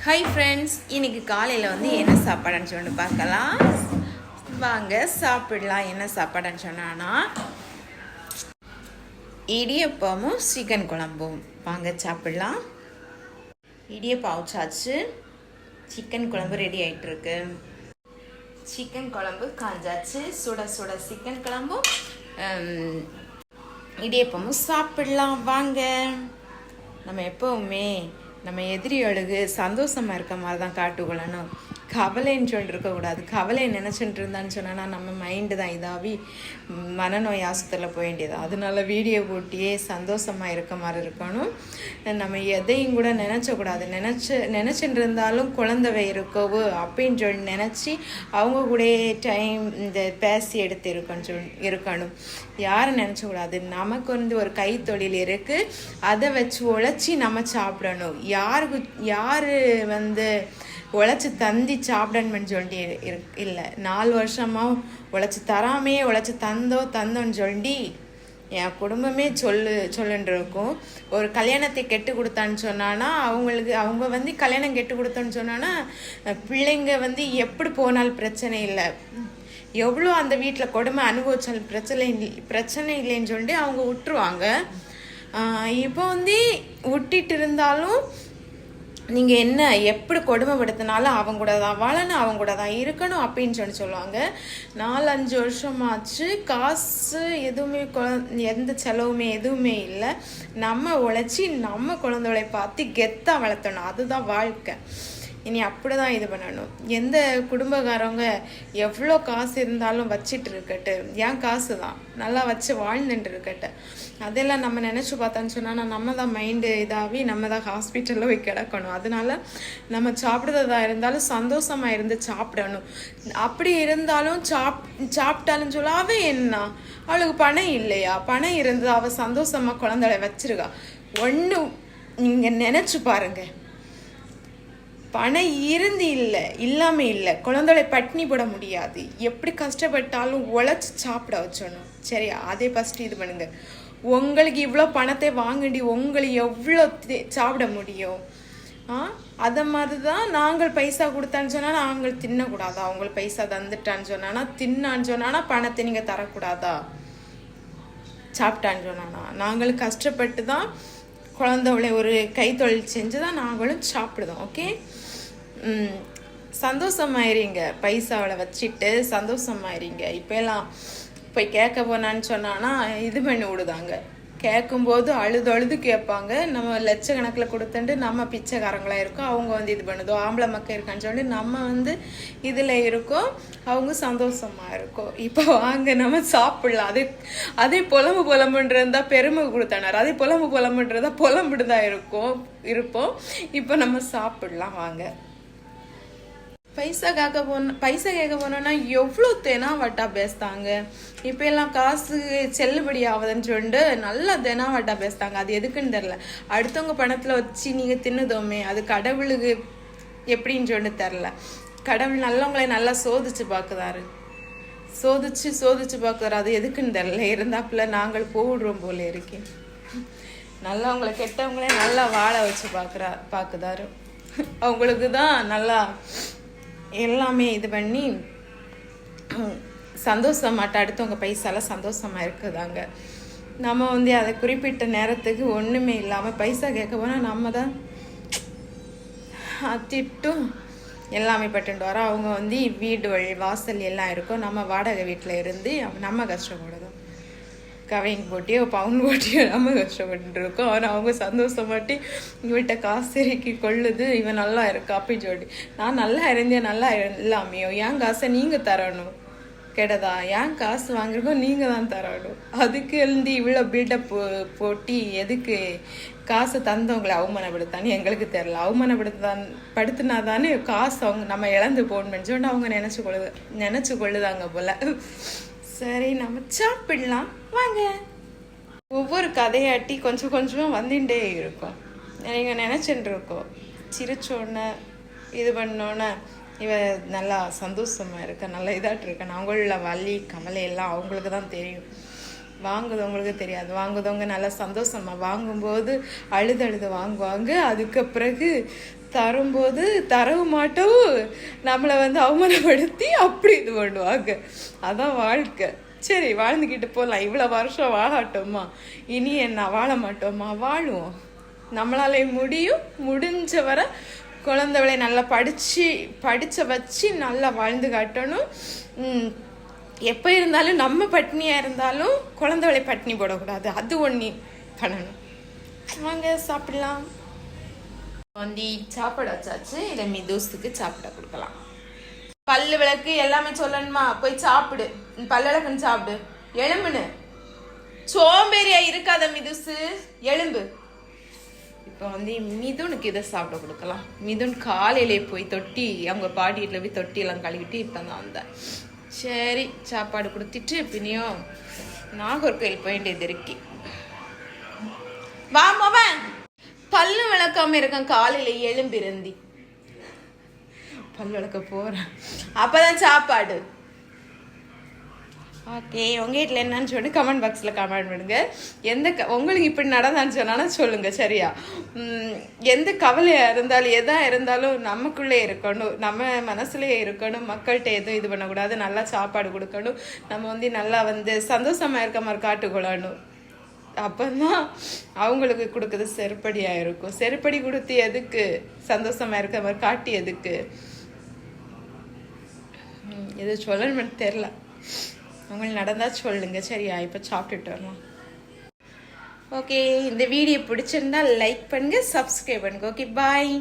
Hi friends, இன்னைக்கு காலையில் என்ன சாப்பாடுன்னு சொல்லிட்டு பார்க்கலாம் வாங்க. சாப்பிடலாம். என்ன சாப்பாடுன்னு சொன்னான்னா இடியப்பமும் சிக்கன் குழம்பும். வாங்க சாப்பிடலாம். இடியப்பம் அவிச்சாச்சு, சிக்கன் குழம்பு ரெடி ஆகிட்டுருக்கு. சிக்கன் குழம்பு காஞ்சாச்சு, சுட சுட சிக்கன் குழம்பும் இடியப்பமும் சாப்பிடலாம் வாங்க. நம்ம எப்போவுமே நம்ம எதிரிகளுக்கு சந்தோஷமாக இருக்க மாதிரி தான் காட்டுக்கொள்ளணும். கவலைன்னு சொல்லிட்டு இருக்கக்கூடாது. கவலையை நினச்சிட்டு இருந்தான்னு சொன்னால் நம்ம மைண்டு தான் இதாகி மனநோய் ஆஸ்பத்திரியில் போக வேண்டியது. அதனால வீடியோ போட்டியே சந்தோஷமாக இருக்க மாதிரி இருக்கணும். நம்ம எதையும் கூட நினச்சக்கூடாது. நினச்சிட்டு இருந்தாலும் குழந்தை இருக்கவோ அப்படின்னு சொல்லி நினச்சி அவங்க கூட டைம் இந்த பேசி எடுத்து இருக்கணும். யாரும் நினச்சக்கூடாது. நமக்கு ஒரு கைத்தொழில் இருக்குது, அதை வச்சு உழைச்சி நம்ம சாப்பிடணும். யார் உழைச்சி தந்தி சாப்பிடணும்னு சொல்லி இல்லை. 4 வருஷமாக உழைச்சி தராமையே உழைச்சி தந்தோன்னு சொல்லி என் குடும்பமே சொல்லுன்னு இருக்கும். ஒரு கல்யாணத்தை கெட்டு கொடுத்தான்னு சொன்னான்னா அவங்க கல்யாணம் கெட்டு கொடுத்தோன்னு சொன்னான்னா பிள்ளைங்க எப்படி போனாலும் பிரச்சனை இல்லை, எவ்வளோ அந்த வீட்டில் கொடுமை அனுபவிச்சாலும் பிரச்சனை இல்லைன்னு சொல்லிட்டு அவங்க விட்டுருவாங்க. இப்போ விட்டுட்டு இருந்தாலும் நீங்கள் என்ன எப்படி கொடுமைப்படுத்தினாலும் அவங்க கூட தான் வாழணும், அவங்க கூட தான் இருக்கணும் அப்படின்னு சொல்லுவாங்க. 4-5 வருஷமாச்சு, காசு எதுவுமே எந்த செலவுமே எதுவுமே இல்லை. நம்ம உழைச்சி நம்ம குழந்தைகளை பார்த்து கெத்தாக வளர்த்தணும். அதுதான் வாழ்க்கை. இனி அப்படி தான் இது பண்ணணும். எந்த குடும்பக்காரவங்க எவ்வளோ காசு இருந்தாலும் வச்சிட்டு இருக்கட்டு, ஏன் காசு தான் நல்லா வச்சு வாழ்ந்துட்டு இருக்கட்டு. அதெல்லாம் நம்ம நினச்சி பார்த்தோன்னு சொன்னால் நம்ம தான் மைண்டு இதாகி நம்ம தான் ஹாஸ்பிட்டலில் போய் கிடக்கணும். அதனால நம்ம சாப்பிட்றதா இருந்தாலும் சந்தோஷமாக இருந்து சாப்பிடணும். அப்படி இருந்தாலும் சாப்பிட்டாலும் சொல்லாவே என்ன அவளுக்கு பணம் இல்லையா, பணம் இருந்து அவள் சந்தோஷமாக குழந்தைய வச்சிருக்கா. ஒன்று நீங்கள் நினச்சி பாருங்க, பணம் இருந்து இல்லாமல் இல்லை, குழந்தைகளை பட்டினி போட முடியாது. எப்படி கஷ்டப்பட்டாலும் உழைச்சி சாப்பிட வச்சணும். சரியா? அதே ஃபஸ்ட்டு இது பண்ணுங்க. உங்களுக்கு இவ்வளோ பணத்தை வாங்கி உங்களுக்கு எவ்வளோ சாப்பிட முடியும்? அதை மாதிரி தான் நாங்கள் பைசா கொடுத்தான்னு சொன்னால் நாங்கள் தின்னக்கூடாதா? அவங்களுக்கு பைசா தந்துட்டான்னு சொன்னான்னா தின்னான்னு சொன்னான்னா பணத்தை நீங்கள் தரக்கூடாதா? சாப்பிட்டான்னு சொன்னானா நாங்களும் கஷ்டப்பட்டு தான் குழந்தைகளை ஒரு கைத்தொழில் செஞ்சு தான் நாங்களும் சாப்பிடுதோம். ஓகே, சந்தோஷமாயிருங்க. பைசாவில் வச்சுட்டு சந்தோஷமாயிருங்க. இப்போலாம் போய் கேட்க போனான்னு சொன்னான்னா இது பண்ணி விடுதாங்க. கேட்கும்போது அழுது கேட்பாங்க. நம்ம லட்சக்கணக்கில் கொடுத்துட்டு நம்ம பிச்சைக்காரங்களாக இருக்கோம், அவங்க இது பண்ணுதோ ஆம்பளை மக்கள் இருக்கான்னு சொல்லி நம்ம இதில் இருக்கோம், அவங்க சந்தோஷமாக இருக்கும். இப்போ வாங்க நம்ம சாப்பிடலாம். அதே புலம்புன்றதா பெருமை கொடுத்தனார், அதே புலம்புன்றதா புலம்புடுதான் இருப்போம். இப்போ நம்ம சாப்பிடலாம் வாங்க. பைசா கேட்க போனோன்னா எவ்வளோ தெனாவட்டா பேசுதாங்க. இப்போ எல்லாம் காசு செல்லுபடி ஆகுதுன்னு சொல்லிட்டு நல்லா தெனாவட்டா பேசுதாங்க. அது எதுக்குன்னு தெரில. அடுத்தவங்க பணத்தில் வச்சு நீங்கள் தின்னுதோமே, அது கடவுளுக்கு எப்படின்னு சொல்லிட்டு தெரில. கடவுள் நல்லவங்களை நல்லா சோதிச்சு பார்க்குறாரு. சோதிச்சு பார்க்குறாரு. அது எதுக்குன்னு தெரில. இருந்தாப்புல நாங்கள் போடுறோம் போல இருக்கேன். நல்லவங்களை கெட்டவங்களே நல்லா வாழ வச்சு பார்க்குறாரு. அவங்களுக்கு தான் நல்லா எல்லாமே இது பண்ணி சந்தோஷமாட்ட அடுத்தவங்க பைசால சந்தோஷமாக இருக்குதாங்க. நம்ம அதை குறிப்பிட்ட நேரத்துக்கு ஒன்றுமே இல்லாமல் பைசா கேட்க போனால் நம்ம தான் திட்டும் எல்லாமே பட்டுட்டு வரோம். அவங்க வீடு வாசல் எல்லாம் இருக்கும், நம்ம வாடகை வீட்டில் இருந்து நம்ம கஷ்டப்படுதோம். கவின் போட்டியோ பவுன் போட்டியோ நம்ம கஷ்டப்பட்டு இருக்கோம். ஆனால் அவங்க சந்தோஷமாட்டி இவன்கிட்ட காசு இறக்கி கொள்ளுது, இவன் நல்லா இருக்கா அப்படின்னு சொல்லி. நான் நல்லா இருந்தேன், நல்லா இல்லாமையோ என் காசை நீங்கள் தரணும் கெடதா? ஏன் காசு வாங்கிருக்கோம் நீங்கள் தான் தரணும். அதுக்கு இவ்வளோ பில்டப் போட்டி எதுக்கு? காசு தந்தவங்களை அவமானப்படுத்தான்னு எங்களுக்கு தெரில. படுத்தினா தானே காசு அவங்க நம்ம இழந்து போகணும்னு சொல்லிட்டு அவங்க நினச்சி கொள்ளுதாங்க போல். சரி, நம்ம சாப்பிடலாம் வாங்க. ஒவ்வொரு கதையாட்டி கொஞ்சம் கொஞ்சமாக வந்துட்டே இருக்கும். நீங்கள் நினச்சிட்டு இருக்கோம், சிரிச்சோன்னே இது பண்ணோன்னே இவ நல்லா சந்தோஷமாக இருக்க, நல்லா இதாட்டு இருக்கேன். அவங்கள வலி கவலையெல்லாம் அவங்களுக்கு தான் தெரியும், வாங்குதவங்களுக்கு தெரியாது. வாங்குதவங்க நல்லா சந்தோஷமாக வாங்கும்போது அழுது வாங்குவாங்க. அதுக்கு பிறகு தரும்போது தரவும் மாட்டோம், நம்மளை வந்து அவமானப்படுத்தி அப்படி இது பண்ணுவாங்க. அதான் வாழ்க்கை. சரி, வாழ்ந்துக்கிட்டு போகலாம். இவ்வளோ வருஷம் வாழாட்டோமா, இனி என்ன வாழ மாட்டோமா? வாழுவோம். நம்மளால முடியும். முடிஞ்ச வரை குழந்தைகளை நல்லா படிச்ச வச்சு நல்லா வாழ்ந்து காட்டணும். எப்போ இருந்தாலும் நம்ம பட்னியாக இருந்தாலும் குழந்தைகளை பட்னி போடக்கூடாது. அது ஒன்று பண்ணணும். வாங்க சாப்பிடலாம். வந்து சாப்பாடு வச்சாச்சு. இல்லை மிதூஸ்துக்கு சாப்பிட கொடுக்கலாம். பல்லு விளக்கு எல்லாமே சொல்லணுமா? போய் சாப்பிடு, பல்லு விளக்குன்னு சாப்பிடு. எலும்புன்னு சோம்பேறியா இருக்காத மிதுசு, எலும்பு. இப்போ வந்து மிதுனுக்கு இதை சாப்பிட கொடுக்கலாம். மிதுன் காலையிலே போய் தொட்டி, அவங்க பாட்டி வீட்டில் போய் தொட்டியெல்லாம் கழுவிட்டு இப்போ தான் வந்தேன். சரி, சாப்பாடு கொடுத்துட்டு பின்னையும் நாகர்கோயில் போய் வேண்டியது இருக்கு. வா மவன், பல்லு விளக்காம இருக்கான். காலையில எலும்பு இருந்தி பல்லு விளக்க போறேன், அப்பதான் சாப்பாடு. ஓகே, உங்க வீட்டில் என்னன்னு சொல்லி கமெண்ட் பாக்ஸில் கமெண்ட் பண்ணுங்க. உங்களுக்கு இப்படி நடந்தான்னு சொன்னாலும் சொல்லுங்க. சரியா? எந்த கவலையாக இருந்தாலும் எதாக இருந்தாலும் நமக்குள்ளே இருக்கணும், நம்ம மனசுலேயே இருக்கணும். மக்கள்கிட்ட எதுவும் இது பண்ணக்கூடாது. நல்லா சாப்பாடு கொடுக்கணும். நம்ம வந்து நல்லா வந்து சந்தோஷமாக இருக்க மாதிரி காட்டுக்கொள்ளணும். அப்போதான் அவங்களுக்கு கொடுக்குறது செருப்படியாக இருக்கும். செருப்படி கொடுத்து எதுக்கு? சந்தோஷமாக இருக்க மாதிரி காட்டி எதுக்கு? எது சொல்லணும்னு தெரில. உங்களுக்கு நடந்தா சொல்லுங்க. சரியா? இப்போ சாப்பிட்டுட்டு வரலாம். ஓகே, இந்த வீடியோ பிடிச்சிருந்தா லைக் பண்ணுங்க, சப்ஸ்கிரைப் பண்ணுங்க. ஓகே, பாய்.